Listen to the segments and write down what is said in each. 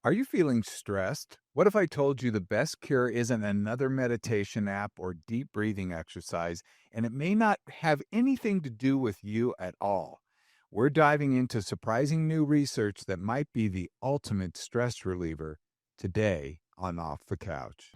Are you feeling stressed? What if I told you the best cure isn't another meditation app or deep breathing exercise, and it may not have anything to do with you at all? We're diving into surprising new research that might be the ultimate stress reliever today on Off the Couch.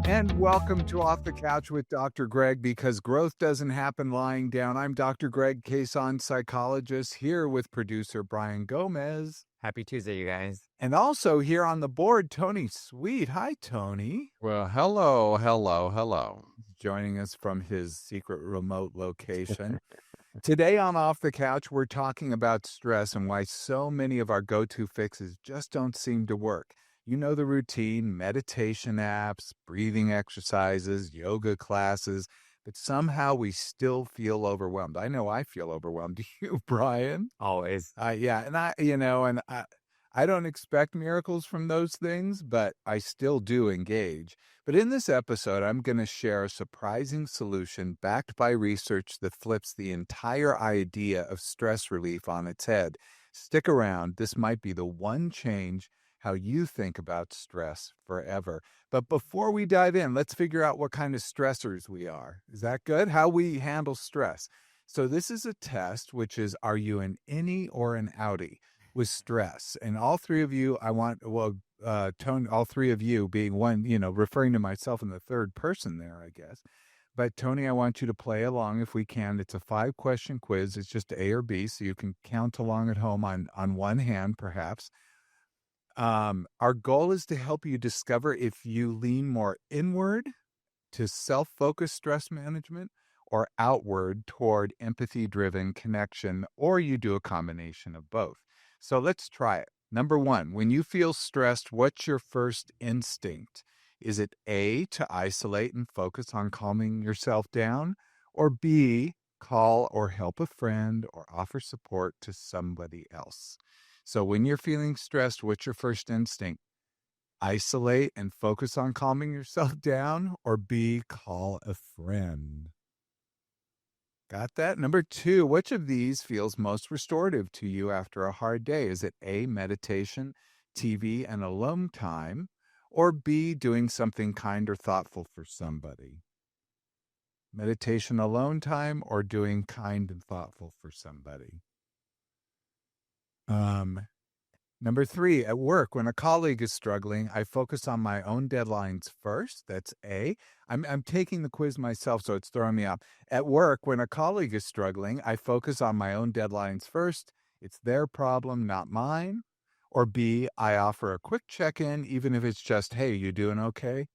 And welcome to Off the Couch with Dr. Greg, because growth doesn't happen lying down. I'm Dr. Greg Cason, psychologist, here with producer Brian Gomez. Happy Tuesday, you guys. And also here on the board, Tony Sweet. Hi, Tony. Well, hello. Joining us from his secret remote location. Today on Off the Couch, we're talking about stress and why so many of our go-to fixes just don't seem to work. You know the routine: meditation apps, breathing exercises, yoga classes, but somehow we still feel overwhelmed. I know I feel overwhelmed. Do you, Brian? Always. Yeah, and I don't expect miracles from those things, but I still do engage. But in this episode, I'm going to share a surprising solution backed by research that flips the entire idea of stress relief on its head. Stick around. This might be the one change how you think about stress forever. But before we dive in, let's figure out what kind of stressors we are. Is that good? How we handle stress. So this is a test, which is, are you an innie or an outie with stress? And all three of you, Tony, all three of you being one, referring to myself in the third person there, I guess. But Tony, I want you to play along if we can. It's a 5-question quiz. It's just A or B, so you can count along at home on one hand, perhaps. Our goal is to help you discover if you lean more inward to self-focused stress management or outward toward empathy-driven connection, or you do a combination of both. So let's try it. Number 1, when you feel stressed, what's your first instinct? Is it A, to isolate and focus on calming yourself down, or B, call or help a friend or offer support to somebody else? So when you're feeling stressed, what's your first instinct? Isolate and focus on calming yourself down, or B, call a friend? Got that? Number 2, which of these feels most restorative to you after a hard day? Is it A, meditation, TV, and alone time, or B, doing something kind or thoughtful for somebody? Meditation, alone time, or doing kind and thoughtful for somebody? Number 3, at work, when a colleague is struggling, I focus on my own deadlines first. That's A. I'm taking the quiz myself, so it's throwing me off. At work, when a colleague is struggling, I focus on my own deadlines first. It's their problem, not mine. Or B, I offer a quick check-in, even if it's just, hey, you doing okay?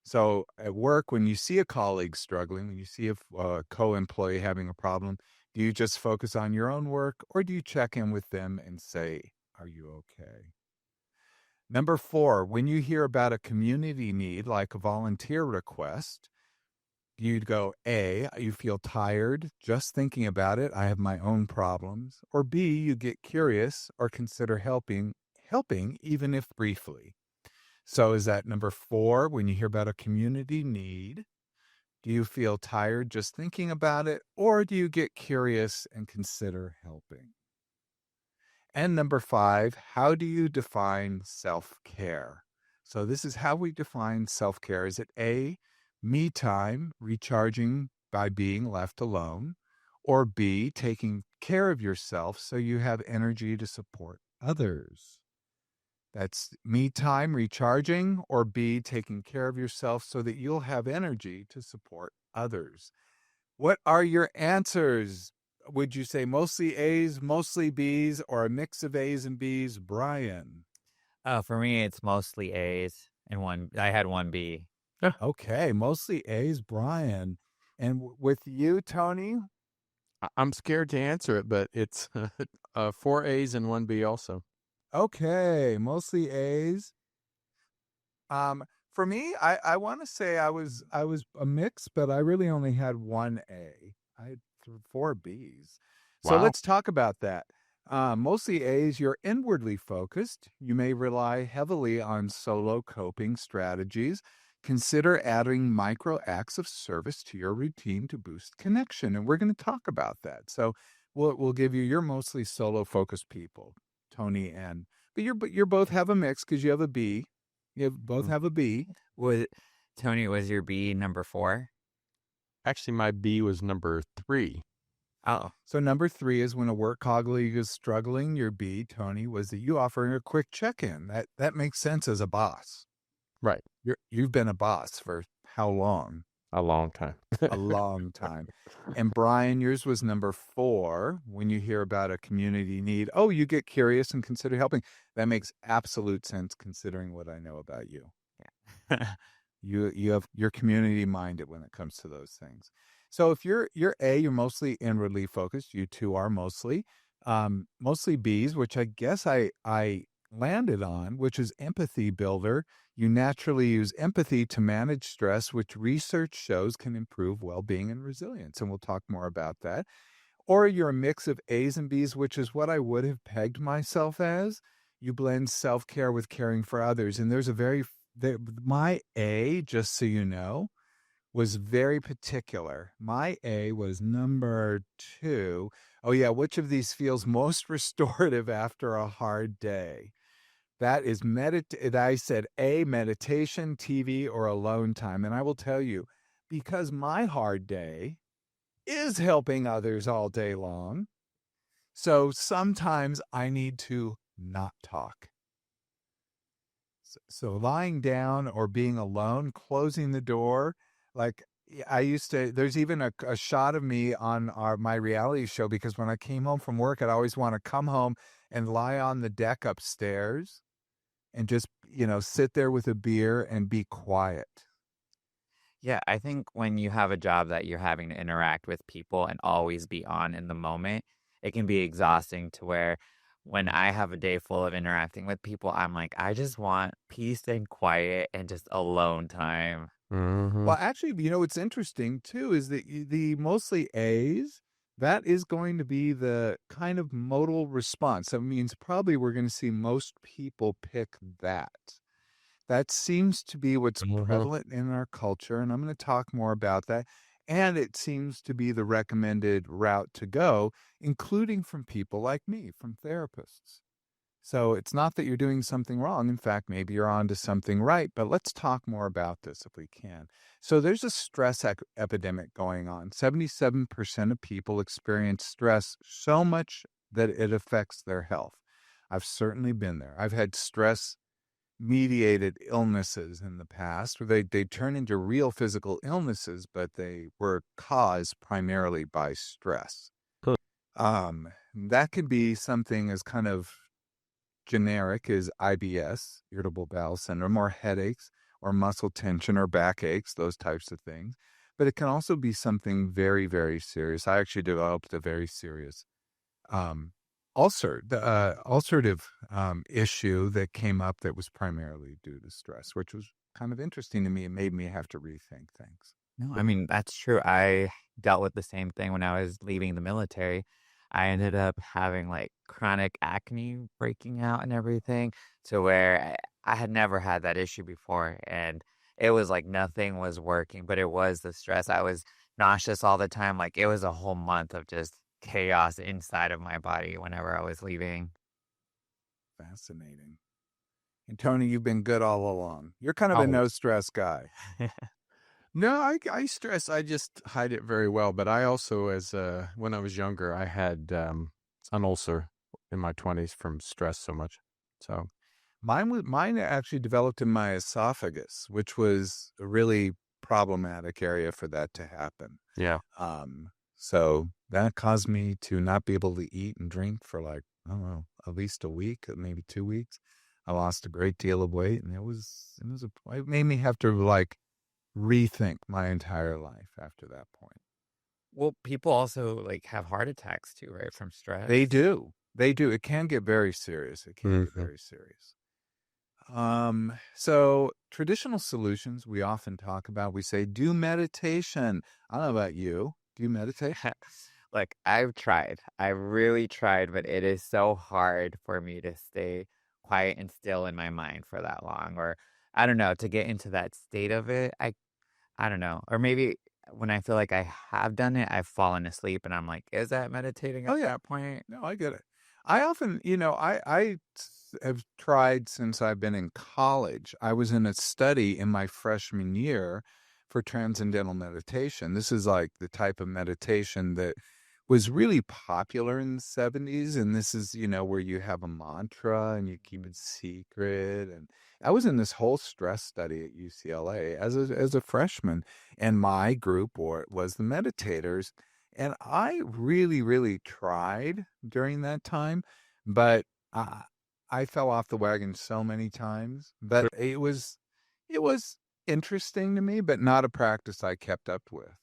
So at work, when you see a colleague struggling, when you see a co-employee having a problem, do you just focus on your own work, or do you check in with them and say, are you okay? Number 4, when you hear about a community need like a volunteer request, you'd go A, you feel tired just thinking about it, I have my own problems, or B, you get curious or consider helping even if briefly. So is that number 4, when you hear about a community need, do you feel tired just thinking about it, or do you get curious and consider helping? And number 5, how do you define self-care? So this is how we define self-care. Is it A, me time, recharging by being left alone, or B, taking care of yourself so you have energy to support others? That's me time, recharging, or B, taking care of yourself so that you'll have energy to support others. What are your answers? Would you say mostly A's, mostly B's, or a mix of A's and B's? Brian. For me, it's mostly A's and I had one B. Okay, mostly A's, Brian. And with you, Tony? I'm scared to answer it, but it's 4 A's and 1 B also. Okay, mostly A's. For me, I want to say I was a mix, but I really only had 1 A. I had 4 B's. So Wow. let's talk about that. Mostly A's, you're inwardly focused. You may rely heavily on solo coping strategies. Consider adding micro acts of service to your routine to boost connection. And we're going to talk about that. So we'll give you're mostly solo focused people, Tony and but you're both have a mix because you have a B. Both Mm. have a B. Was Tony, was your B number 4? Actually, my B was number 3. Oh, So number 3 is when a work colleague is struggling. Your B, Tony, was that you offering a quick check-in. That makes sense as a boss. Right. You've been a boss for how long? A long time. A long time. And Brian, yours was number 4. When you hear about a community need, oh, you get curious and consider helping. That makes absolute sense considering what I know about you. yeah. You have you're community minded when it comes to those things. So if you're A, you're mostly inwardly focused. You two are mostly B's, which I guess I landed on, which is empathy builder. You naturally use empathy to manage stress, which research shows can improve well-being and resilience. And we'll talk more about that. Or you're a mix of A's and B's, which is what I would have pegged myself as. You blend self-care with caring for others. And there's a my A, just so you know, was very particular. My A was number 2. Oh, yeah. Which of these feels most restorative after a hard day? That is I said A, meditation, TV, or alone time. And I will tell you, because my hard day is helping others all day long. So sometimes I need to not talk. So lying down or being alone, closing the door, like I used to, there's even a shot of me on my reality show because when I came home from work, I'd always want to come home and lie on the deck upstairs and just, sit there with a beer and be quiet. Yeah, I think when you have a job that you're having to interact with people and always be on in the moment, it can be exhausting to where when I have a day full of interacting with people, I'm like, I just want peace and quiet and just alone time. Hmm. Well, actually, what's interesting too is that the mostly A's, that is going to be the kind of modal response. That means probably we're going to see most people pick that. That seems to be what's Hmm. prevalent in our culture, and I'm going to talk more about that. And it seems to be the recommended route to go, including from people like me, from therapists. So it's not that you're doing something wrong. In fact, maybe you're onto something right, but let's talk more about this if we can. So there's a stress epidemic going on. 77% of people experience stress so much that it affects their health. I've certainly been there. I've had stress mediated illnesses in the past where they turn into real physical illnesses, but they were caused primarily by stress. That could be something as kind of generic as IBS, irritable bowel syndrome, or headaches, or muscle tension, or backaches, those types of things. But it can also be something very, very serious. I actually developed a very serious um, ulcerative issue that came up that was primarily due to stress, which was kind of interesting to me. It made me have to rethink things. No, I mean, that's true. I dealt with the same thing when I was leaving the military. I ended up having like chronic acne breaking out and everything to where I had never had that issue before. And it was like nothing was working, but it was the stress. I was nauseous all the time. Like it was a whole month of just chaos inside of my body whenever I was leaving. Fascinating. And Tony, you've been good all along. You're kind of a Oh, no stress guy. no, I stress. I just hide it very well. But I also, when I was younger, I had an ulcer in my 20s from stress so much. So, Mine actually developed in my esophagus, which was a really problematic area for that to happen. yeah. So that caused me to not be able to eat and drink for like, I don't know, at least a week, maybe 2 weeks. I lost a great deal of weight and it made me have to like rethink my entire life after that point. Well, people also like have heart attacks too, right? From They stress. do. They do. It can get very serious. It can get Hmm. very serious. So traditional solutions we often talk about, we say, do meditation. I don't know about you. Do you meditate? Like, I've tried. I really tried, but it is so hard for me to stay quiet and still in my mind for that long. Or I don't know, to get into that state of it. I don't know. Or maybe when I feel like I have done it, I've fallen asleep and I'm like, is that meditating Oh, at yeah. that point? No, I get it. I often, have tried since I've been in college. I was in a study in my freshman year for transcendental meditation. This is like the type of meditation that was really popular in the 70s. And this is, where you have a mantra and you keep it secret. And I was in this whole stress study at UCLA as a freshman, and my group was the meditators. And I really, really tried during that time, but I I fell off the wagon so many times. But it was interesting to me, but not a practice I kept up with.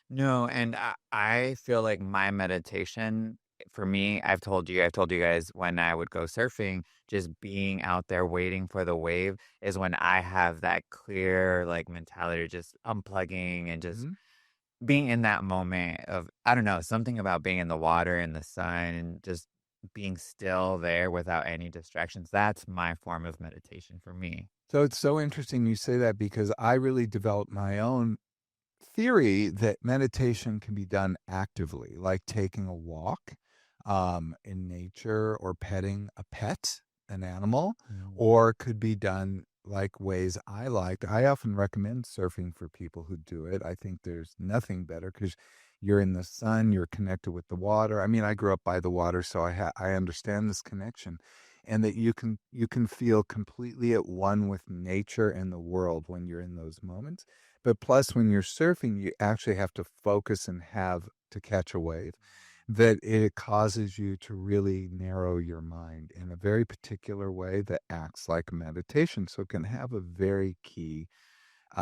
No, and I feel like my meditation, for me, I've told you guys when I would go surfing, just being out there waiting for the wave is when I have that clear like mentality, just unplugging and just Mhm. being in that moment of, I don't know, something about being in the water, in the sun, and just being still there without any distractions. That's my form of meditation for me. So it's so interesting you say that because I really developed my own theory that meditation can be done actively, like taking a walk in nature or petting a pet, an animal, Mm. or could be done like ways I liked. I often recommend surfing for people who do it. I think there's nothing better because you're in the sun, you're connected with the water. I mean, I grew up by the water, so I understand this connection, and that you can feel completely at one with nature and the world when you're in those moments. But plus, when you're surfing, you actually have to focus and have to catch a wave, that it causes you to really narrow your mind in a very particular way that acts like meditation. So it can have a very key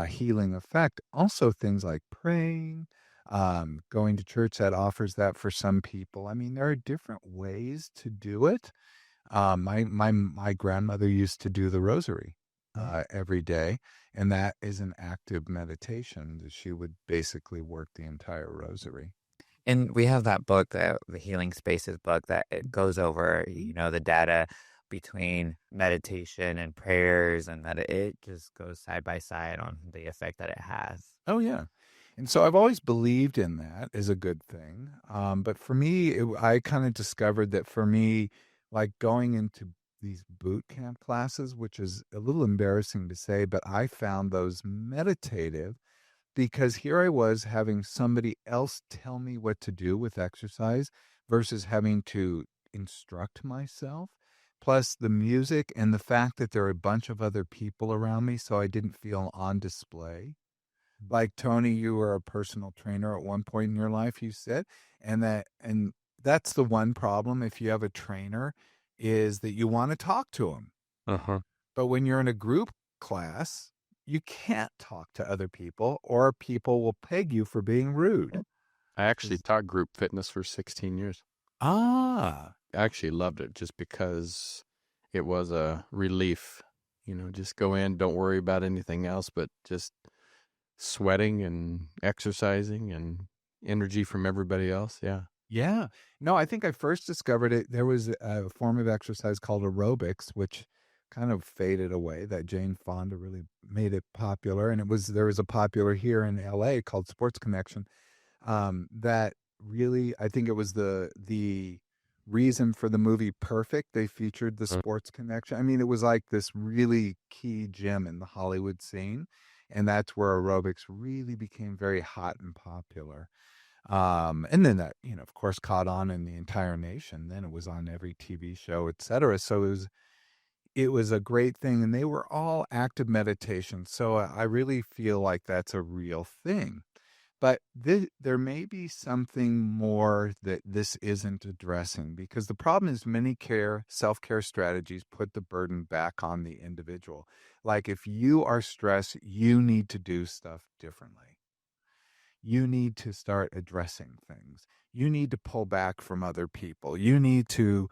healing effect. Also, things like praying, going to church, that offers that for some people. I mean, there are different ways to do it. My grandmother used to do the rosary every day, and that is an active meditation. She would basically work the entire rosary. And we have that book, the Healing Spaces book, that it goes over, Mhm. the data between meditation and prayers, and that it just goes side by side on the effect that it has. Oh, yeah. And so I've always believed in that as a good thing. But for me, I kind of discovered that for me, like going into these boot camp classes, which is a little embarrassing to say, but I found those meditative because here I was having somebody else tell me what to do with exercise versus having to instruct myself. Plus the music and the fact that there are a bunch of other people around me, so I didn't feel on display. Like Tony, you were a personal trainer at one point in your life, you said, and that's the one problem if you have a trainer is that you want to talk to him. Uh-huh. But when you're in a group class, you can't talk to other people or people will peg you for being rude. I actually 'Cause- taught group fitness for 16 years. Ah, I actually loved it just because it was a relief. Just go in, don't worry about anything else, but just sweating and exercising and energy from everybody else. Yeah. yeah. No, I think I first discovered it. There was a form of exercise called aerobics, which kind of faded away. That Jane Fonda really made it popular. And there was a popular here in LA called Sports Connection. That really, I think it was the reason for the movie Perfect. They featured the Mm. sports connection. I mean, it was like this really key gem in the Hollywood scene, and that's where aerobics really became very hot and popular. And then that, of course, caught on in the entire nation. Then it was on every TV show, etc. So it was a great thing, and they were all active meditation. So I really feel like that's a real thing. But there may be something more that this isn't addressing because the problem is many self-care strategies put the burden back on the individual. Like if you are stressed, you need to do stuff differently. You need to start addressing things. You need to pull back from other people. You need to,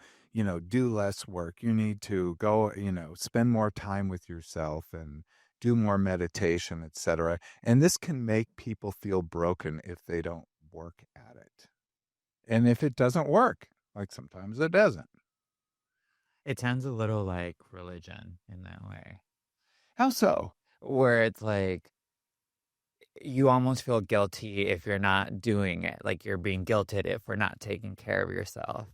do less work. You need to go, spend more time with yourself and do more meditation, etc. And this can make people feel broken if they don't work at it. And if it doesn't work, like sometimes it doesn't. It sounds a little like religion in that way, How so? where it's like you almost feel guilty if you're not doing it. Like you're being guilted if we're not taking care of yourself,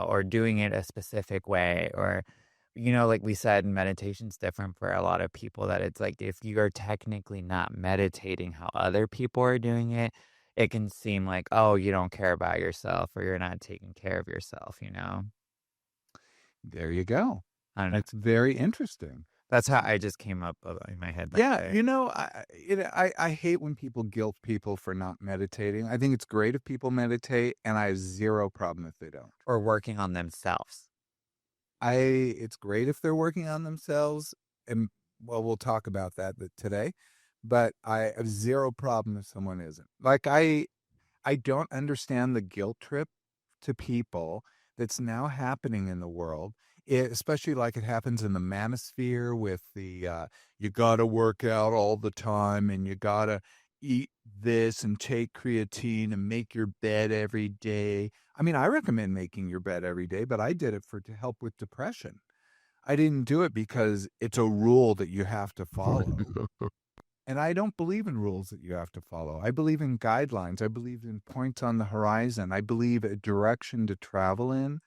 or doing it a specific way. Or, like we said, meditation's different for a lot of people, that it's like if you are technically not meditating how other people are doing it, it can seem like, oh, you don't care about yourself or you're not taking care of yourself. There you go. I don't know. That's very interesting. That's how I just came up in my head. Yeah, I hate when people guilt people for not meditating. I think it's great if people meditate, and I have zero problem if they don't. Or working on themselves. It's great if they're working on themselves, and well, we'll talk about that today. But I have zero problem if someone isn't. Like I don't understand the guilt trip to people that's now happening in the world, especially like it happens in the manosphere with the you got to work out all the time and you got to eat this and take creatine and make your bed every day. I mean, I recommend making your bed every day, but I did it to help with depression. I didn't do it because it's a rule that you have to follow. And I don't believe in rules that you have to follow. I believe in guidelines. I believe in points on the horizon. I believe a direction to travel in,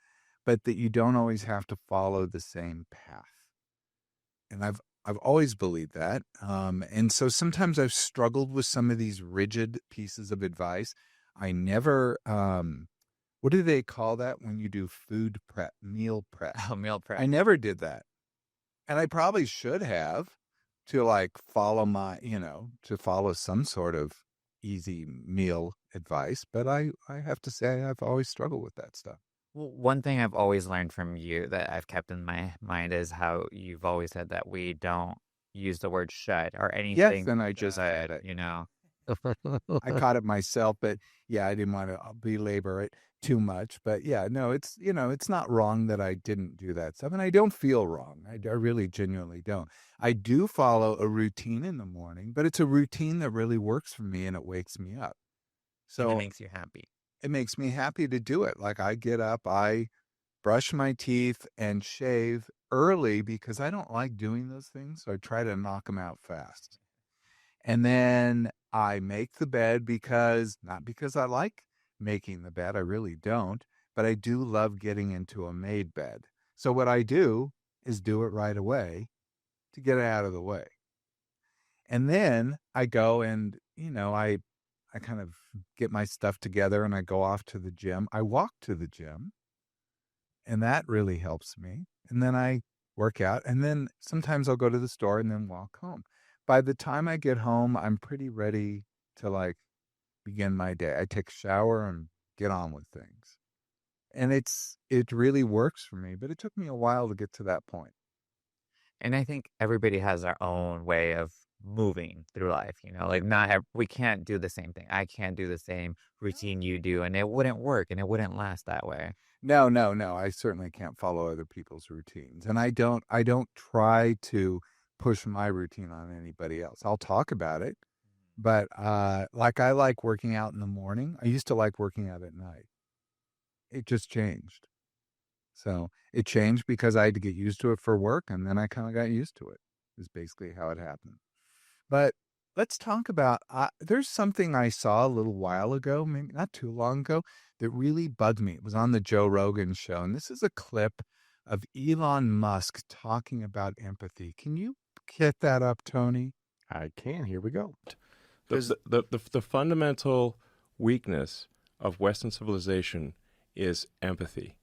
but that you don't always have to follow the same path. And I've always believed that. And so sometimes I've struggled with some of these rigid pieces of advice. I never what do they call that when you do food prep, meal prep? Oh, meal prep. I never did that. And I probably should have, to like follow to follow some sort of easy meal advice. But I have to say I've always struggled with that stuff. Well, one thing I've always learned from you that I've kept in my mind is how you've always said that we don't use the word should or anything. Yes, and I just said it. I caught it myself, but yeah, I didn't want to belabor it too much. But yeah, no, it's not wrong that I didn't do that stuff, and I don't feel wrong. I really genuinely don't. I do follow a routine in the morning, but it's a routine that really works for me and it wakes me up. And it So makes you happy. it makes me happy to do it. Like I get up, I brush my teeth and shave early because I don't like doing those things. So I try to knock them out fast. And then I make the bed not because I like making the bed, I really don't, but I do love getting into a made bed. So what I do is do it right away to get it out of the way. And then I go and, I kind of get my stuff together and I go off to the gym. I walk to the gym and that really helps me. And then I work out and then sometimes I'll go to the store and then walk home. By the time I get home, I'm pretty ready to like begin my day. I take a shower and get on with things. And it really works for me, but it took me a while to get to that point. And I think everybody has their own way of moving through life, like we can't do the same thing. I can't do the same routine you do, and it wouldn't work and it wouldn't last that way. No. I certainly can't follow other people's routines. And I don't try to push my routine on anybody else. I'll talk about it, but like I like working out in the morning. I used to like working out at night. It just changed. So it changed because I had to get used to it for work, and then I kind of got used to it. Is basically how it happened. But let's talk about there's something I saw a little while ago, maybe not too long ago, that really bugged me. It was on the Joe Rogan show, and this is a clip of Elon Musk talking about empathy. Can you get that up, Tony? I can. Here we go. The fundamental weakness of Western civilization is empathy.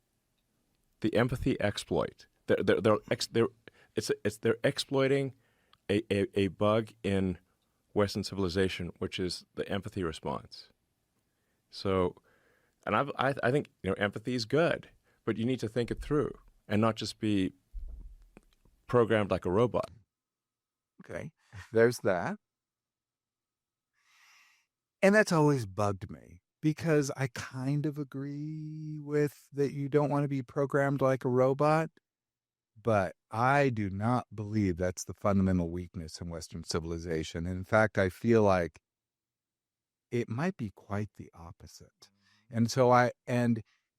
The empathy exploit. They're exploiting a bug in Western civilization, which is the empathy response. So, and I think empathy is good, but you need to think it through and not just be programmed like a robot. Okay, there's that. And that's always bugged me because I kind of agree with that you don't want to be programmed like a robot, but I do not believe that's the fundamental weakness in Western civilization. And in fact, I feel like it might be quite the opposite. And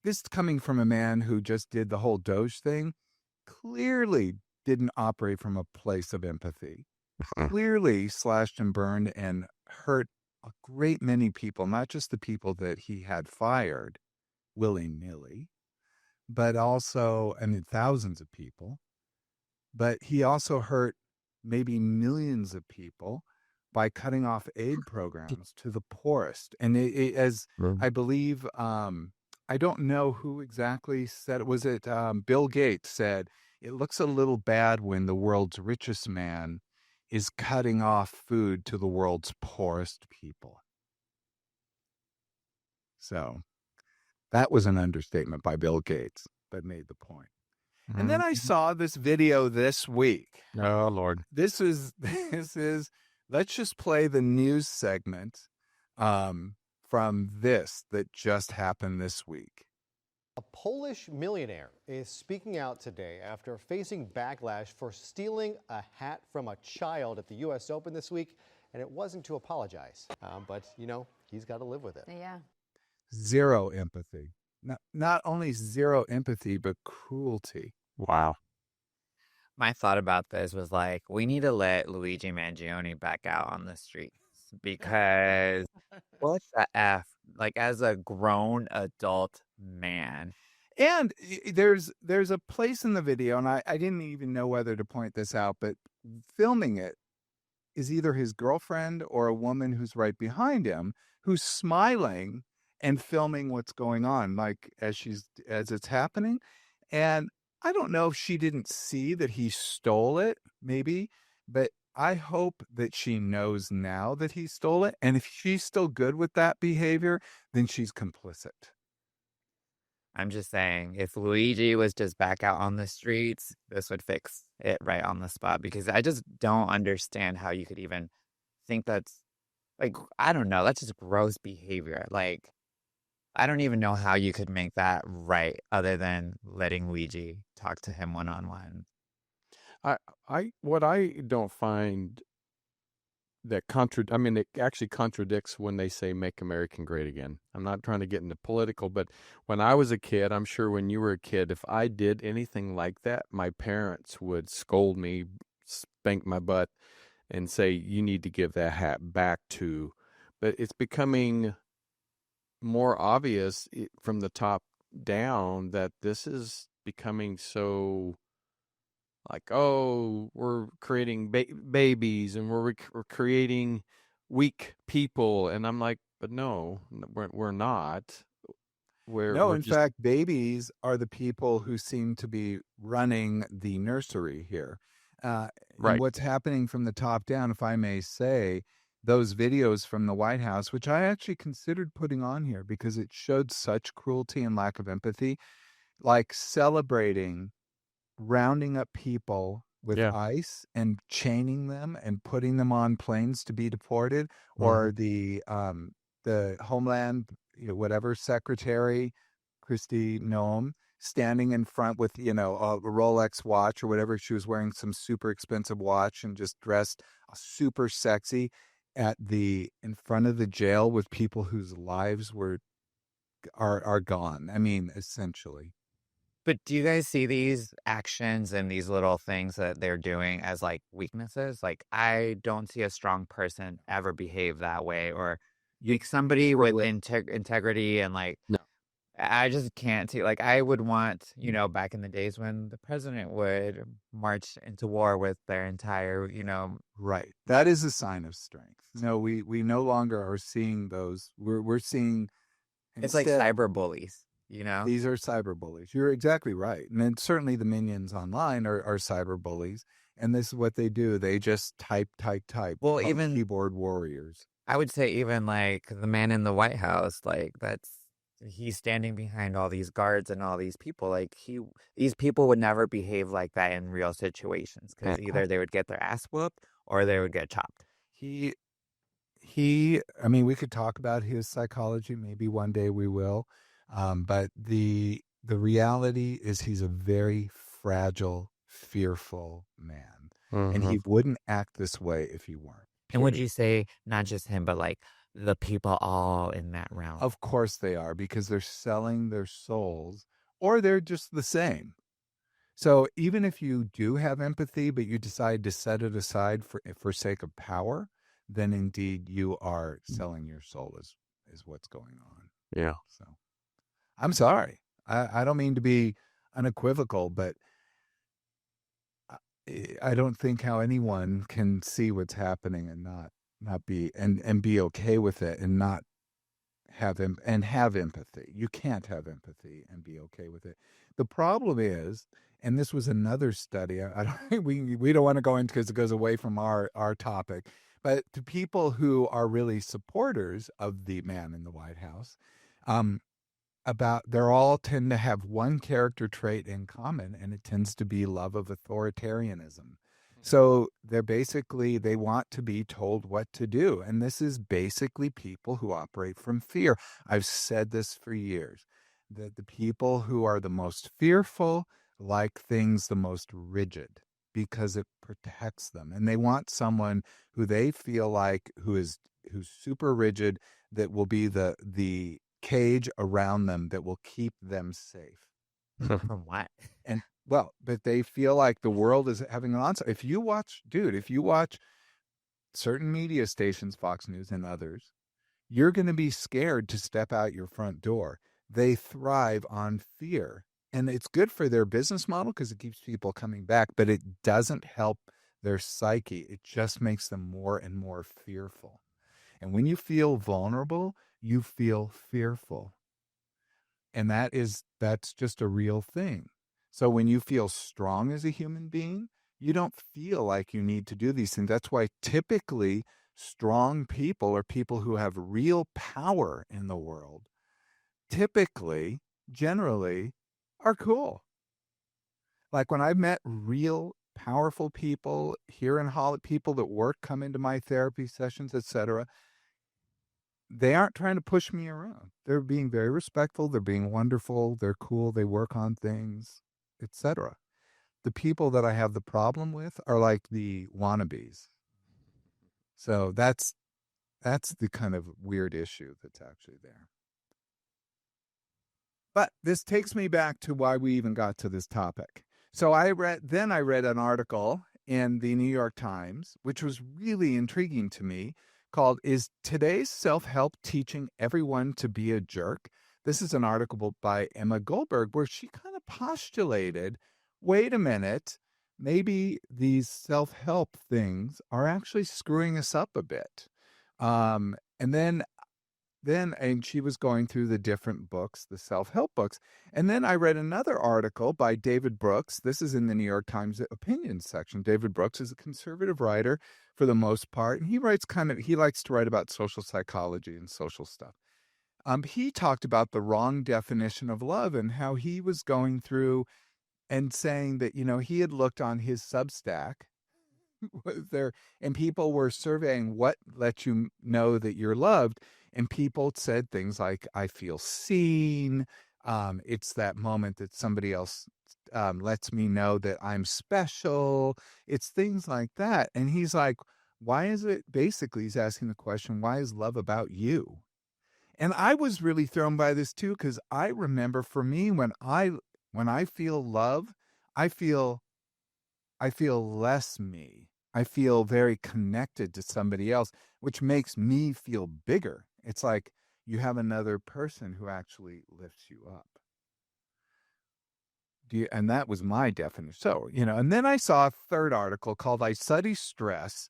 this coming from a man who just did the whole Doge thing, clearly didn't operate from a place of empathy. Clearly slashed and burned and hurt a great many people, not just the people that he had fired willy-nilly, but also, I mean, thousands of people. But he also hurt maybe millions of people by cutting off aid programs to the poorest. And as Mm. I believe, I don't know who exactly said it. Was it Bill Gates said, it looks a little bad when the world's richest man is cutting off food to the world's poorest people. So that was an understatement by Bill Gates, but made the point. And then I Mhm. saw this video this week. Oh, Lord. This is this is let's just play the news segment from this that just happened this week. A Polish millionaire is speaking out today after facing backlash for stealing a hat from a child at the U.S. Open this week, and it wasn't to apologize. But, you know, he's got to live with it. Yeah. Zero empathy. Not only zero empathy, but cruelty. Wow. My thought about this was like, we need to let Luigi Mangione back out on the streets because what the F? Like, as a grown adult man. And there's a place in the video, and I didn't even know whether to point this out, but filming it is either his girlfriend or a woman who's right behind him who's smiling and filming what's going on, like as it's happening. And I don't know if she didn't see that he stole it, maybe, but I hope that she knows now that he stole it. And if she's still good with that behavior, then she's complicit. I'm just saying, if Luigi was just back out on the streets, this would fix it right on the spot because I just don't understand how you could even think that's like, I don't know, that's just gross behavior. Like, I don't even know how you could make that right other than letting Luigi talk to him one-on-one. What I don't find that I mean, it actually contradicts when they say "Make American Great Again." I'm not trying to get into political, but when I was a kid, I'm sure when you were a kid, if I did anything like that, my parents would scold me, spank my butt, and say, "You need to give that hat back to." But it's becoming more obvious from the top down that this is becoming so like, oh, we're creating babies and we're creating weak people. And I'm like, but no, we're not. No, We're in just fact, babies are the people who seem to be running the nursery here. And right. what's happening from the top down, if I may say, those videos from the White House, which I actually considered putting on here because it showed such cruelty and lack of empathy, like celebrating rounding up people with Yeah. ice and chaining them and putting them on planes to be deported, Mhm. or the Homeland, whatever secretary, Christy Noem, standing in front with, a Rolex watch or whatever. She was wearing some super expensive watch and just dressed super sexy in front of the jail with people whose lives are gone. I mean, essentially. But do you guys see these actions and these little things that they're doing as like weaknesses? Like, I don't see a strong person ever behave that way, or like somebody with integrity and like, No. I just can't see. Like, I would want, back in the days when the president would march into war with their entire, Right. That is a sign of strength. No, we no longer are seeing those. We're seeing it's like instead cyber bullies, these are cyber bullies. You're exactly right. And then certainly the minions online are cyber bullies. And this is what they do. They just type, type, type. Well, even keyboard warriors. I would say even like the man in the White House, like he's standing behind all these guards and all these people. Like these people would never behave like that in real situations because either they would get their ass whooped or they would get chopped. He I mean, we could talk about his psychology. Maybe one day we will. But the reality is he's a very fragile, fearful man. And he wouldn't act this way if he weren't. And would Period. you say not just him, but like the people all in that realm? Of course they are, because they're selling their souls, or they're just the same. So even if you do have empathy, but you decide to set it aside for sake of power, then indeed you are selling your soul is what's going on. Yeah. So I'm sorry. I don't mean to be unequivocal, but I don't think how anyone can see what's happening and not be and be okay with it and not have empathy. You can't have empathy and be okay with it. The problem is, and this was another study. I don't we don't want to go into because it goes away from our topic. But to people who are really supporters of the man in the White House, um, they're all tend to have one character trait in common, and it tends to be love of authoritarianism. So they want to be told what to do, and this is basically people who operate from fear. I've said this for years, that the people who are the most fearful like things the most rigid because it protects them, and they want someone who they feel like who's super rigid, that will be the cage around them that will keep them safe. From what? And well, but they feel like the world is having an onslaught. If you watch certain media stations, Fox News and others, you're going to be scared to step out your front door. They thrive on fear. And it's good for their business model because it keeps people coming back, but it doesn't help their psyche. It just makes them more and more fearful. And when you feel vulnerable, you feel fearful. And that's just a real thing. So when you feel strong as a human being, you don't feel like you need to do these things. That's why typically strong people are people who have real power in the world, typically, generally, are cool. Like when I've met real powerful people here in Hollywood, people that come into my therapy sessions, etc., they aren't trying to push me around. They're being very respectful. They're being wonderful. They're cool. They work on things, etc. The people that I have the problem with are like the wannabes. So that's the kind of weird issue that's actually there. But this takes me back to why we even got to this topic. So I read an article in the New York Times, which was really intriguing to me, called "Is Today's Self-Help Teaching Everyone to Be a Jerk?" This is an article by Emma Goldberg where she kind of postulated, wait a minute, maybe these self-help things are actually screwing us up a bit. And and she was going through the different books, the self-help books. And then I read another article by David Brooks. This is in the New York Times opinion section. David Brooks is a conservative writer for the most part, and he likes to write about social psychology and social stuff. He talked about the wrong definition of love and how he was going through and saying that, he had looked on his Substack was there, and people were surveying what lets you know that you're loved, and people said things like, I feel seen. It's that moment that somebody else lets me know that I'm special. It's things like that. And he's like, why is it, basically he's asking the question, why is love about you? And I was really thrown by this too, because I remember for me, when I feel love, I feel less me. I feel very connected to somebody else, which makes me feel bigger. It's like you have another person who actually lifts you up. And that was my definition. So, and then I saw a third article called "I Study Stress.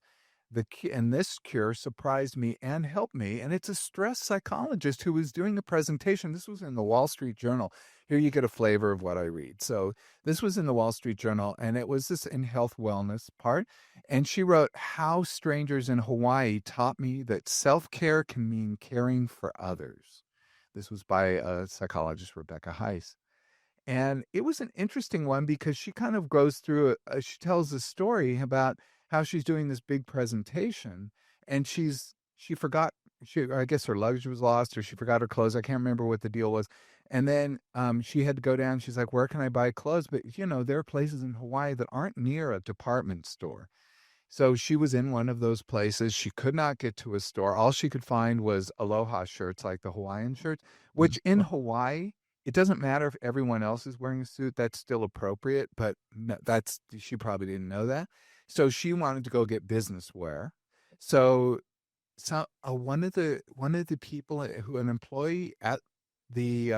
And this cure surprised me and helped me." And it's a stress psychologist who was doing the presentation. This was in the Wall Street Journal. Here you get a flavor of what I read. So this was in the Wall Street Journal, and it was this in health wellness part. And she wrote, "How strangers in Hawaii taught me that self-care can mean caring for others." This was by a psychologist, Rebecca Heiss. And it was an interesting one because she kind of goes through she tells a story about how she's doing this big presentation, and she forgot, I guess her luggage was lost, or she forgot her clothes. I can't remember what the deal was. And then she had to go down. She's like, where can I buy clothes? But there are places in Hawaii that aren't near a department store. So she was in one of those places. She could not get to a store. All she could find was aloha shirts, like the Hawaiian shirts, which in Hawaii, it doesn't matter if everyone else is wearing a suit. That's still appropriate, but she probably didn't know that. So she wanted to go get business wear. So one of the people who an employee at the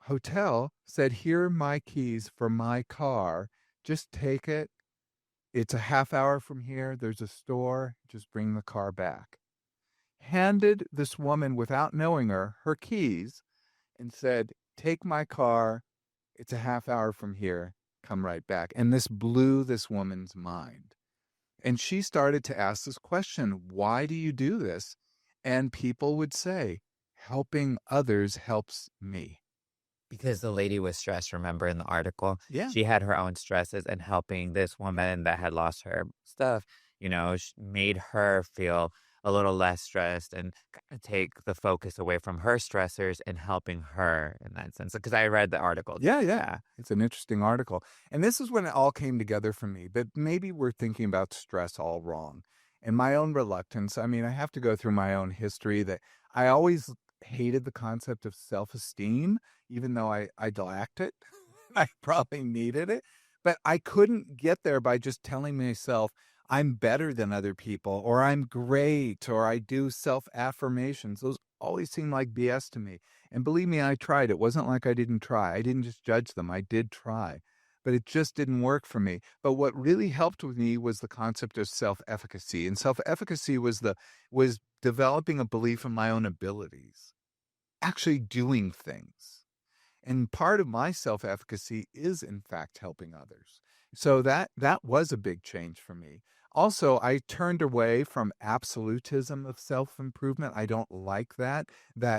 hotel said, "Here are my keys for my car. Just take it. It's a half hour from here. There's a store. Just bring the car back." Handed this woman, without knowing her keys and said, "Take my car. It's a half hour from here. Come right back." And this blew this woman's mind. And she started to ask this question, "Why do you do this?" And people would say, "Helping others helps me." Because the lady was stressed, remember in the article? Yeah. She had her own stresses, and helping this woman that had lost her stuff, made her feel a little less stressed and kinda take the focus away from her stressors and helping her in that sense. Because I read the article. Yeah, yeah. Yeah. It's an interesting article. And this is when it all came together for me. But maybe we're thinking about stress all wrong. And my own reluctance, I mean, I have to go through my own history that I always hated the concept of self-esteem, even though I lacked it. I probably needed it. But I couldn't get there by just telling myself I'm better than other people, or I'm great, or I do self-affirmations. Those always seemed like BS to me. And believe me, I tried. It wasn't like I didn't try. I didn't just judge them. I did try. But it just didn't work for me. But what really helped with me was the concept of self-efficacy. And self-efficacy was developing a belief in my own abilities, actually doing things. And part of my self-efficacy is in fact helping others. So that was a big change for me. Also, I turned away from absolutism of self-improvement. I don't like that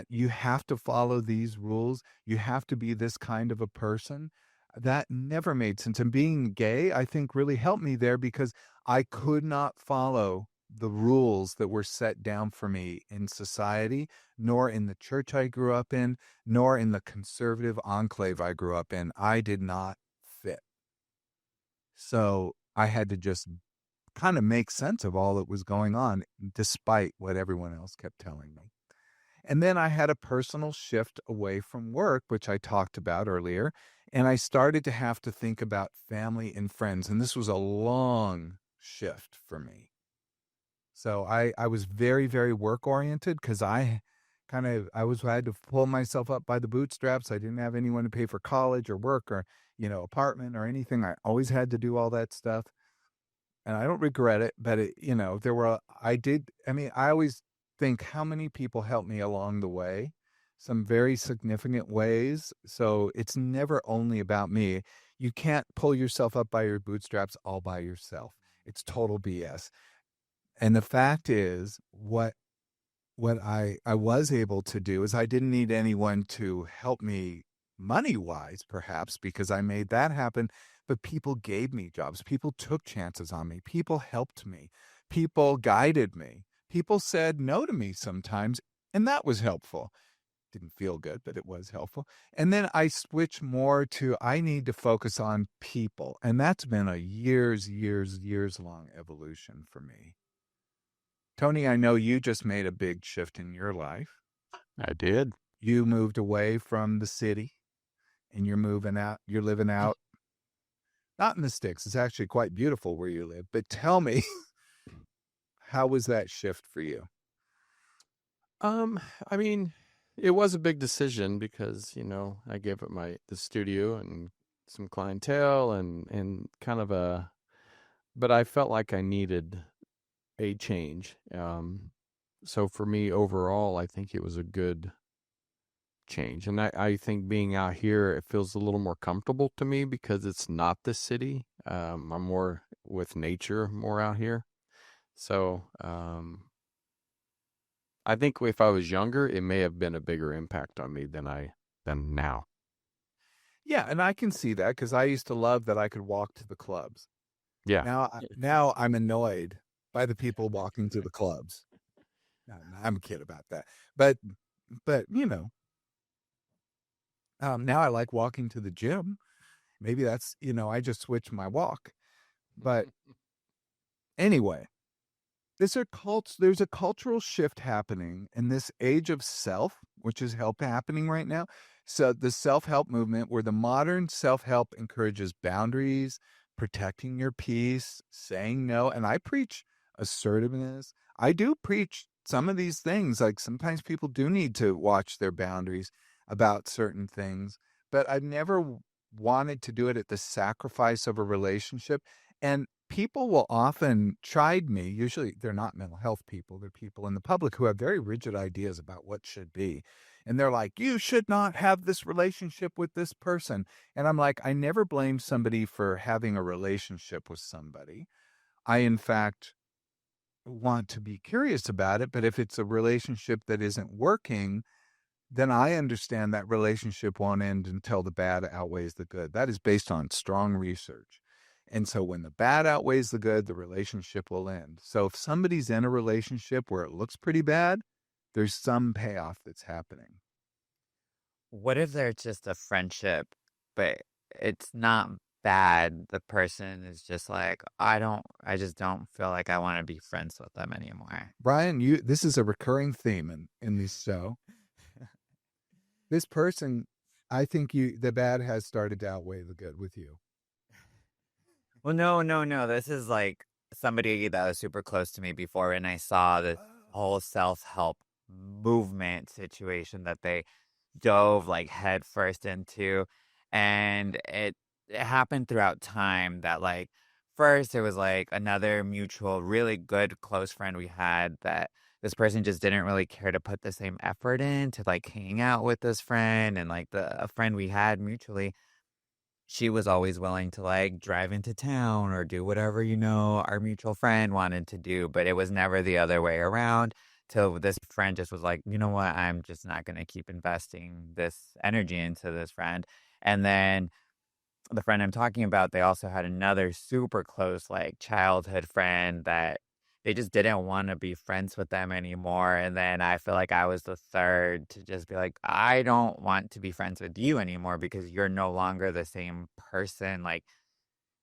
you have to follow these rules, you have to be this kind of a person. That never made sense. And being gay, I think, really helped me there because I could not follow the rules that were set down for me in society, nor in the church I grew up in, nor in the conservative enclave I grew up in. I did not fit. So I had to just kind of make sense of all that was going on, despite what everyone else kept telling me. And then I had a personal shift away from work, which I talked about earlier, and I started to have to think about family and friends. And this was a long shift for me. So I was very, very work oriented because I had to pull myself up by the bootstraps. I didn't have anyone to pay for college or work or, apartment or anything. I always had to do all that stuff. And I don't regret it, but I always think how many people helped me along the way, some very significant ways. So it's never only about me. You can't pull yourself up by your bootstraps all by yourself. It's total BS. And the fact is, what I was able to do is I didn't need anyone to help me money-wise, perhaps, because I made that happen, but people gave me jobs. People took chances on me. People helped me. People guided me. People said no to me sometimes, and that was helpful. Didn't feel good, but it was helpful. And then I switched more to I need to focus on people, and that's been a years long evolution for me. Tony, I know you just made a big shift in your life. I did. You moved away from the city and you're living out, not in the sticks. It's actually quite beautiful where you live. But tell me, how was that shift for you? I mean, it was a big decision because, I gave up the studio and some clientele and kind of but I felt like I needed a change. So for me overall, I think it was a good change. And I think being out here, it feels a little more comfortable to me because it's not the city. I'm more with nature more out here. So, I think if I was younger, it may have been a bigger impact on me than now. Yeah, and I can see that because I used to love that I could walk to the clubs. Yeah. Now I'm annoyed by the people walking to the clubs. No, I'm a kid about that. But now I like walking to the gym. Maybe that's, I just switched my walk. But anyway, there's a cultural shift happening in this age of self, which is happening right now. So the self-help movement, where the modern self-help encourages boundaries, protecting your peace, saying no. And I preach assertiveness. I do preach some of these things. Like sometimes people do need to watch their boundaries about certain things, but I've never wanted to do it at the sacrifice of a relationship. And people will often chide me. Usually they're not mental health people, they're people in the public who have very rigid ideas about what should be. And they're like, you should not have this relationship with this person. And I'm like, I never blame somebody for having a relationship with somebody. I, in fact, want to be curious about it. But if it's a relationship that isn't working, then I understand that relationship won't end until the bad outweighs the good. That is based on strong research. And so when the bad outweighs the good, the relationship will end. So if somebody's in a relationship where it looks pretty bad, there's some payoff that's happening. What if they're just a friendship, but it's not bad? The person is just like, I just don't feel like I want to be friends with them anymore. Brian, this is a recurring theme in this show. This person, I think the bad has started to outweigh the good with you. Well, no. This is like somebody that was super close to me before, and I saw the whole self-help movement situation that they dove like head first into. And it happened throughout time that like first it was like another mutual, really good close friend we had that this person just didn't really care to put the same effort in to like hang out with this friend, and like a friend we had mutually, she was always willing to like drive into town or do whatever, our mutual friend wanted to do, but it was never the other way around. Till this friend just was like, you know what, I'm just not going to keep investing this energy into this friend. And then the friend I'm talking about, they also had another super close, like childhood friend that they just didn't want to be friends with them anymore. And then I feel like I was the third to just be like, I don't want to be friends with you anymore because you're no longer the same person. Like,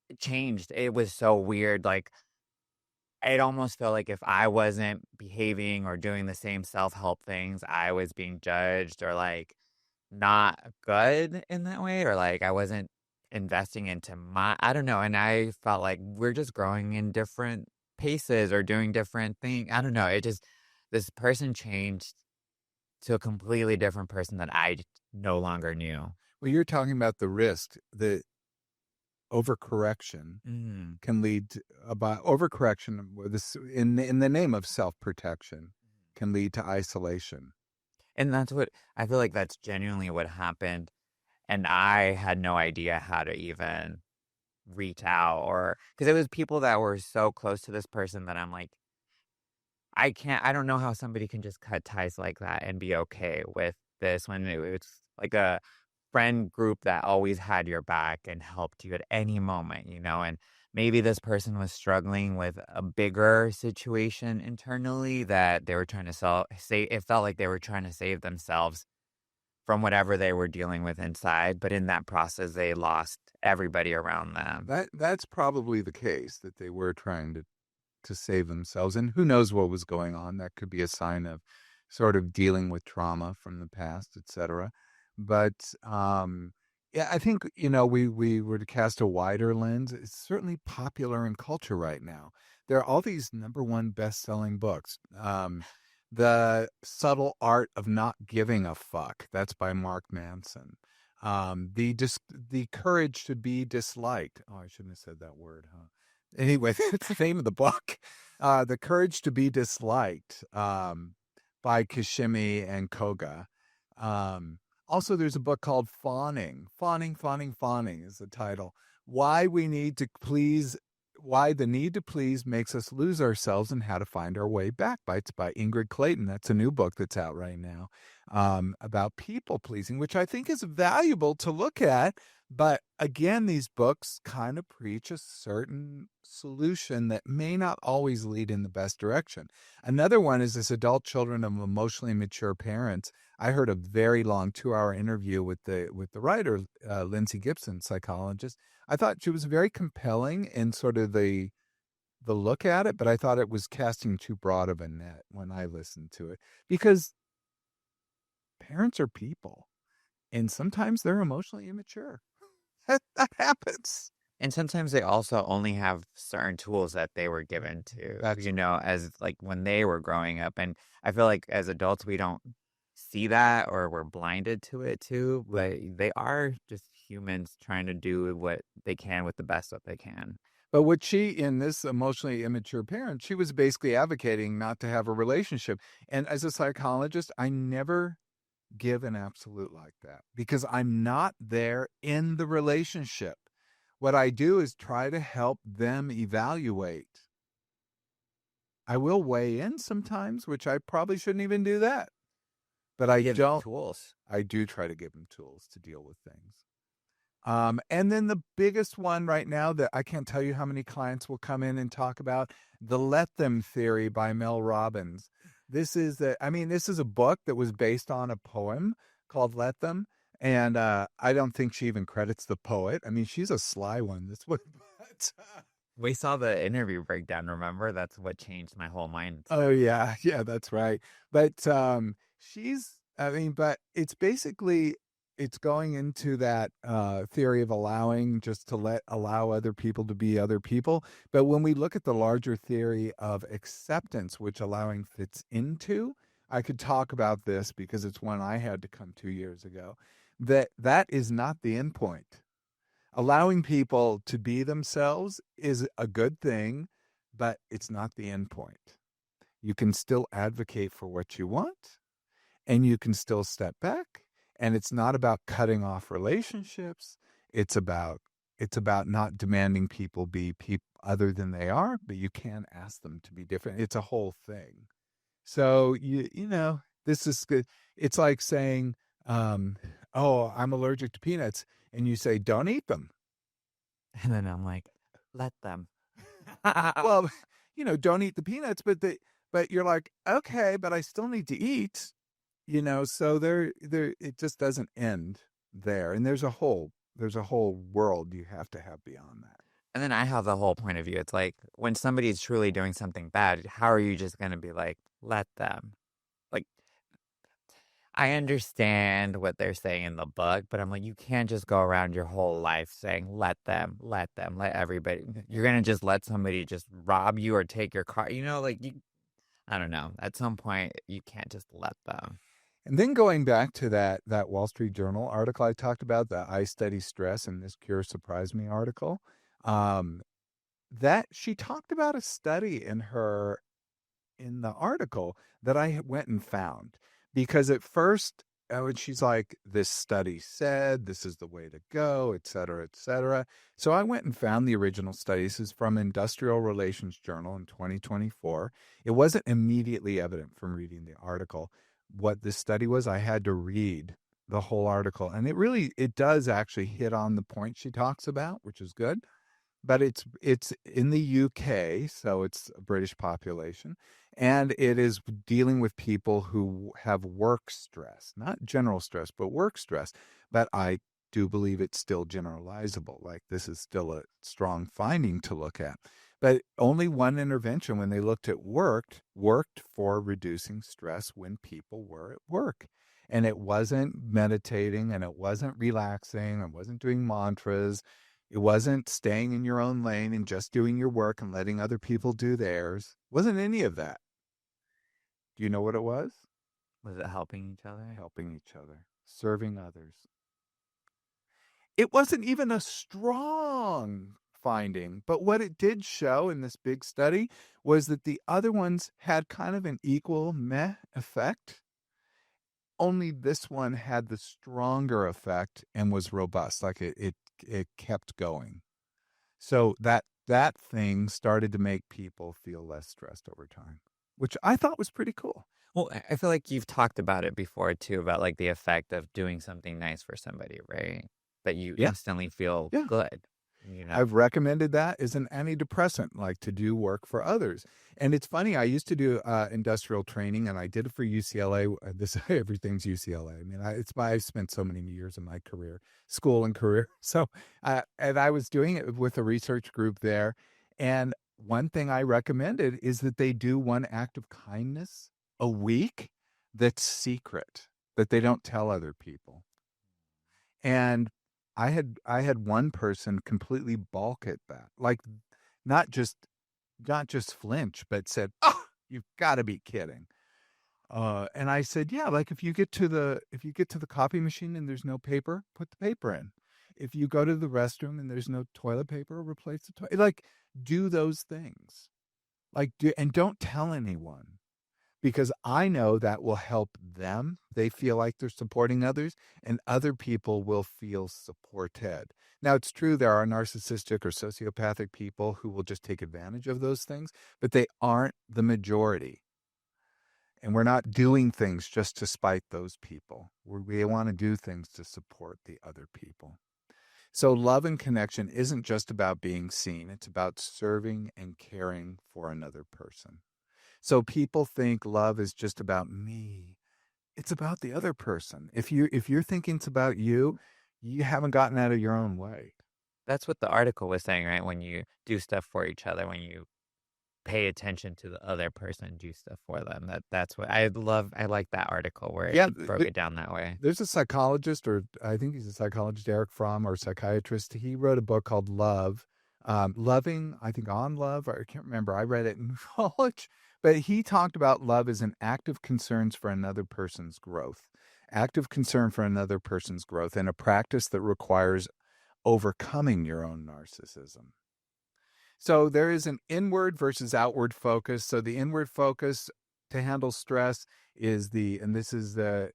it changed. It was so weird. Like, it almost felt like if I wasn't behaving or doing the same self help things, I was being judged or like not good in that way, or like I wasn't investing into I don't know. And I felt like we're just growing in different paces or doing different things. I don't know. This person changed to a completely different person that I no longer knew. Well, you're talking about the risk, the overcorrection Mm. can lead to, about overcorrection with this in the name of self-protection can lead to isolation. And that's what I feel like that's genuinely what happened. And I had no idea how to even reach out, or because it was people that were so close to this person that I'm like, I don't know how somebody can just cut ties like that and be okay with this when it's like a friend group that always had your back and helped you at any moment, and maybe this person was struggling with a bigger situation internally that they were trying to say it felt like they were trying to save themselves from whatever they were dealing with inside, but in that process they lost everybody around them. That's probably the case, that they were trying to save themselves, and who knows what was going on. That could be a sign of sort of dealing with trauma from the past, etc. But yeah, I think we were to cast a wider lens. It's certainly popular in culture right now. There are all these number one best-selling books. The Subtle Art of Not Giving a Fuck. That's by Mark Manson. The Courage to Be Disliked. Oh, I shouldn't have said that word, huh? Anyway, it's the name of the book. The Courage to Be Disliked, by Kashimi and Koga. Also, there's a book called Fawning. Fawning is the title. Why the need to please makes us lose ourselves and how to find our way back. It's by Ingrid Clayton. That's a new book that's out right now, about people pleasing, which I think is valuable to look at. But again, these books kind of preach a certain solution that may not always lead in the best direction. Another one is this Adult Children of Emotionally Mature Parents. I heard a very long 2-hour interview with the writer, Lindsay Gibson, psychologist. I thought she was very compelling in sort of the look at it, but I thought it was casting too broad of a net when I listened to it, because parents are people, and sometimes they're emotionally immature. That happens. And sometimes they also only have certain tools that they were given to, That's as like when they were growing up. And I feel like as adults, we don't see that or we're blinded to it too. But they are just humans trying to do what they can with the best that they can. But what she, in this emotionally immature parent, she was basically advocating not to have a relationship. And as a psychologist, I never give an absolute like that because I'm not there in the relationship. What I do is try to help them evaluate. I will weigh in sometimes, which I probably shouldn't even do that. But I Give don't. tools. I do try to give them tools to deal with things. And then the biggest one right now that I can't tell you how many clients will come in and talk about, the Let Them theory by Mel Robbins. This is a book that was based on a poem called Let Them. And I don't think she even credits the poet. I mean, she's a sly one. That's what. We saw the interview breakdown, remember? That's what changed my whole mindset. Oh yeah, yeah, that's right. But but it's basically it's going into that theory of allowing just to allow other people to be other people. But when we look at the larger theory of acceptance, which allowing fits into, I could talk about this because it's one I had to come 2 years ago. That is not the end point. Allowing people to be themselves is a good thing, but it's not the end point. You can still advocate for what you want and you can still step back. And it's not about cutting off relationships. It's about not demanding people be people other than they are, but you can ask them to be different. It's a whole thing. So this is good. It's like saying, "Oh, I'm allergic to peanuts," and you say, "Don't eat them." And then I'm like, let them. Well, don't eat the peanuts, but you're like, okay, but I still need to eat. So there it just doesn't end there, and there's a whole world you have to have beyond that. And then I have the whole point of view. It's like when somebody is truly doing something bad, how are you just going to be like, let them? Like, I understand what they're saying in the book, but I'm like, you can't just go around your whole life saying, let them, let them, let everybody. You're going to just let somebody just rob you or take your car. I don't know. At some point, you can't just let them. And then going back to that Wall Street Journal article I talked about, the I Study Stress and This Cure Surprised Me article, um, that she talked about a study in the article that I went and found because at first, and she's like, this study said this is the way to go, et cetera, et cetera. So I went and found the original study. This is from Industrial Relations Journal in 2024. It wasn't immediately evident from reading the article what this study was. I had to read the whole article, and it does actually hit on the point she talks about, which is good. But it's in the UK, so it's a British population, and it is dealing with people who have work stress, not general stress, but work stress. But I do believe it's still generalizable. Like this is still a strong finding to look at. But only one intervention when they looked at worked for reducing stress when people were at work. And it wasn't meditating and it wasn't relaxing, it wasn't doing mantras. It wasn't staying in your own lane and just doing your work and letting other people do theirs. It wasn't any of that. Do you know what it was? Was it helping each other? Helping each other, serving others. It wasn't even a strong finding, but what it did show in this big study was that the other ones had kind of an equal meh effect. Only this one had the stronger effect and was robust, like it kept going. So that thing started to make people feel less stressed over time, which I thought was pretty cool. Well, I feel like you've talked about it before too, about like the effect of doing something nice for somebody, right? That you Yeah. instantly feel Yeah. good. I've recommended that as an antidepressant, like to do work for others. And it's funny, I used to do industrial training, and I did it for UCLA. Everything's UCLA. I mean, I spent so many years in my school and career. So, and I was doing it with a research group there. And one thing I recommended is that they do one act of kindness a week that's secret, that they don't tell other people. And I had one person completely balk at that. Like not just not just flinch, but said, "Oh, you've got to be kidding." And I said, "Yeah, like if you get to the copy machine and there's no paper, put the paper in. If you go to the restroom and there's no toilet paper, replace the toilet. Like do those things. Like do and don't tell anyone because I know that will help them. They feel like they're supporting others, and other people will feel supported. Now, it's true there are narcissistic or sociopathic people who will just take advantage of those things, but they aren't the majority. And we're not doing things just to spite those people. We want to do things to support the other people. So, love and connection isn't just about being seen, it's about serving and caring for another person. So people think love is just about me. It's about the other person. If you're thinking it's about you, you haven't gotten out of your own way. That's what the article was saying, right? When you do stuff for each other, when you pay attention to the other person, do stuff for them. That's what I love. I like that article where Yeah, it broke it down that way. there's a psychologist, or I think he's a psychologist, Eric Fromm, or a psychiatrist. He wrote a book called Love, Loving, I think on Love, or I can't remember. I read it in college, but he talked about love as an active concerns for another person's growth, active concern for another person's growth, and a practice that requires overcoming your own narcissism. So there is an inward versus outward focus. So the inward focus to handle stress is and this is the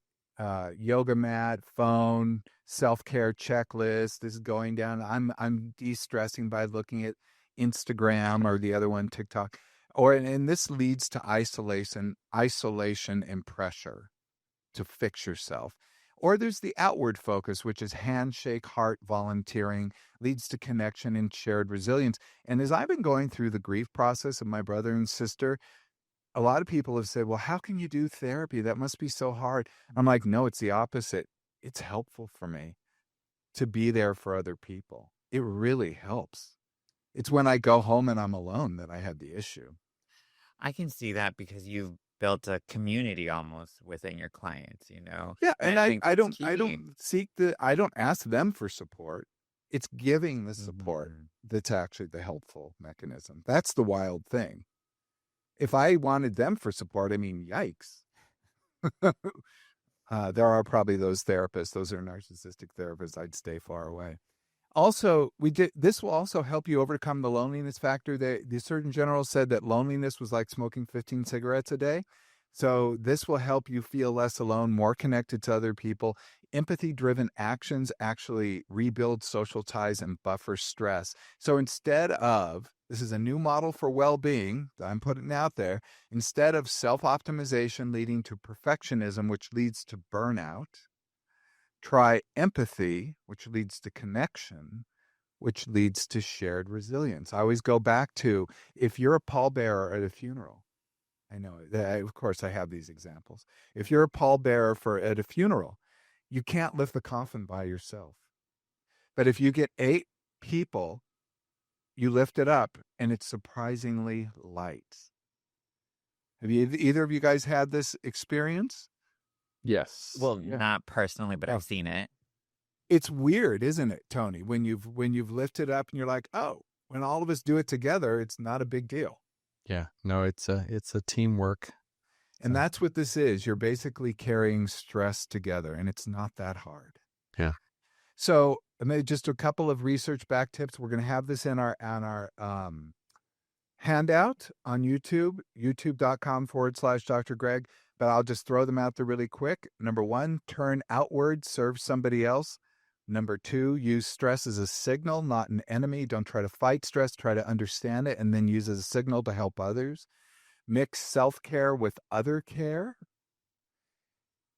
yoga mat, phone, self-care checklist. This is going down. I'm de-stressing by looking at Instagram or the other one, TikTok. And this leads to isolation and pressure to fix yourself. Or there's the outward focus, which is handshake, heart, volunteering, leads to connection and shared resilience. And as I've been going through the grief process of my brother and sister, a lot of people have said, well, how can you do therapy? That must be so hard. I'm like, no, it's the opposite. It's helpful for me to be there for other people. It really helps. It's when I go home and I'm alone that I have the issue. I can see that because you've built a community almost within your clients, you know? Yeah, and I, think I that's don't I key. I don't ask them for support. It's giving the support Mhm. that's actually the helpful mechanism. That's the wild thing. If I wanted them for support, I mean, yikes. There are probably those therapists, those are narcissistic therapists. I'd stay far away. Also, this will also help you overcome the loneliness factor. The Surgeon General said that loneliness was like smoking 15 cigarettes a day. So this will help you feel less alone, more connected to other people. Empathy-driven actions actually rebuild social ties and buffer stress. So this is a new model for well-being that I'm putting out there. Instead of self-optimization leading to perfectionism, which leads to burnout, try empathy, which leads to connection, which leads to shared resilience. I always go back to if you're a pallbearer at a funeral, I know, of course, I have these examples. If you're a pallbearer at a funeral, you can't lift the coffin by yourself. But if you get 8 people, you lift it up, and it's surprisingly light. Have either of you guys had this experience? Yes. Well, Yeah. not personally, but Oh. I've seen it. It's weird, isn't it, Tony? When you've lifted up and you're like, oh, when all of us do it together, it's not a big deal. Yeah. No, it's a teamwork. And So, that's what this is. You're basically carrying stress together, and it's not that hard. yeah. So just a couple of research back tips. We're going to have this in our handout on YouTube, youtube.com/Dr. Greg. But I'll just throw them out there really quick. Number 1, turn outward, serve somebody else. Number 2, use stress as a signal, not an enemy. Don't try to fight stress, try to understand it, and then use it as a signal to help others. Mix self-care with other care.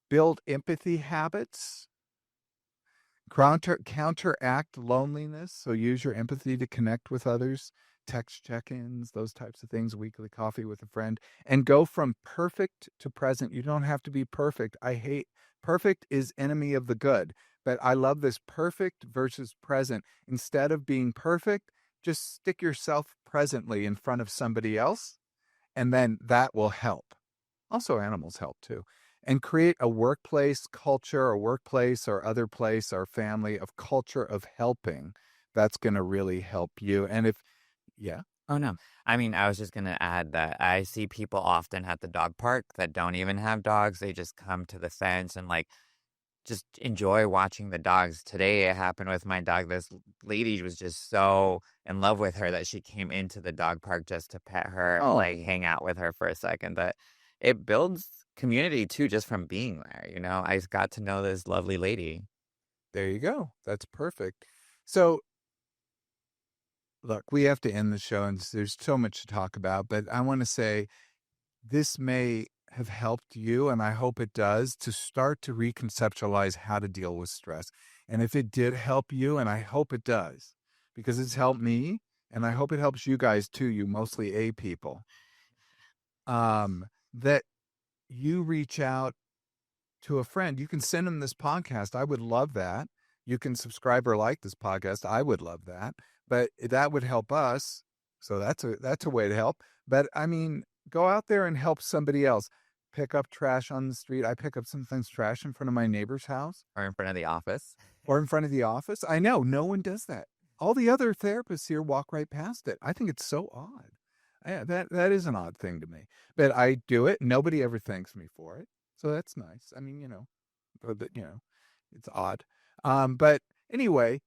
Build empathy habits. Counteract loneliness. So use your empathy to connect with others. Text check-ins, those types of things, weekly coffee with a friend, and go from perfect to present. You don't have to be perfect. Perfect is enemy of the good, but I love this perfect versus present. Instead of being perfect, just stick yourself presently in front of somebody else, and then that will help. Also, animals help too. and create a workplace culture, a workplace or other place or family of culture of helping. That's going to really help you. And if, yeah, Oh, no. I mean, I was just gonna add that I see people often at the dog park that don't even have dogs. They just come to the fence and, like, just enjoy watching the dogs. Today, it happened with my dog. This lady was just so in love with her that she came into the dog park just to pet her and, oh, like, hang out with her for a second. That it builds community too just from being there, you know? I just got to know this lovely lady. there you go. That's perfect. So, look, we have to end the show, and there's so much to talk about, but I want to say this may have helped you, and I hope it does, to start to reconceptualize how to deal with stress. And if it did help you, and I hope it does, because it's helped me, and I hope it helps you guys too, you mostly A people, that you reach out to a friend. You can send them this podcast. I would love that. You can subscribe or like this podcast. I would love that. But that would help us. So that's a way to help. But I mean, go out there and help somebody else. Pick up trash on the street. I pick up sometimes trash in front of my neighbor's house Or in front of the office. or in front of the office. I know no one does that. All the other therapists here walk right past it. I think it's so odd. That is an odd thing to me. But I do it. Nobody ever thanks me for it. So that's nice. I mean, it's odd. But anyway,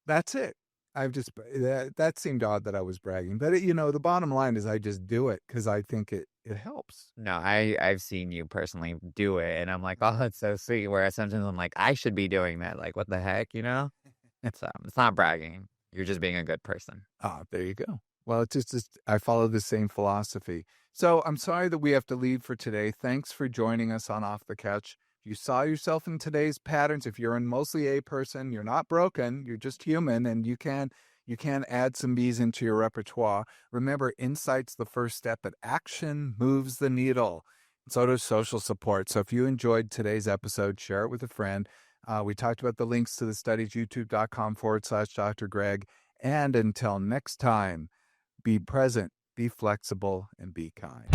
that's it. That seemed odd that I was bragging, but the bottom line is I just do it because I think it helps. No, I've seen you personally do it, and I'm like, "Oh, that's so sweet." Whereas sometimes I'm like, "I should be doing that." Like, what the heck, you know? It's not bragging. You're just being a good person. Ah, there you go. Well, it's just I follow the same philosophy. So I'm sorry that we have to leave for today. Thanks for joining us on Off the Couch. If you saw yourself in today's patterns, if you're a mostly A person, you're not broken, you're just human, and you can add some B's into your repertoire. Remember, insight's the first step, but action moves the needle. So does social support. So if you enjoyed today's episode, share it with a friend. We talked about the links to the studies, youtube.com/Dr. Greg. And until next time, be present, be flexible, and be kind.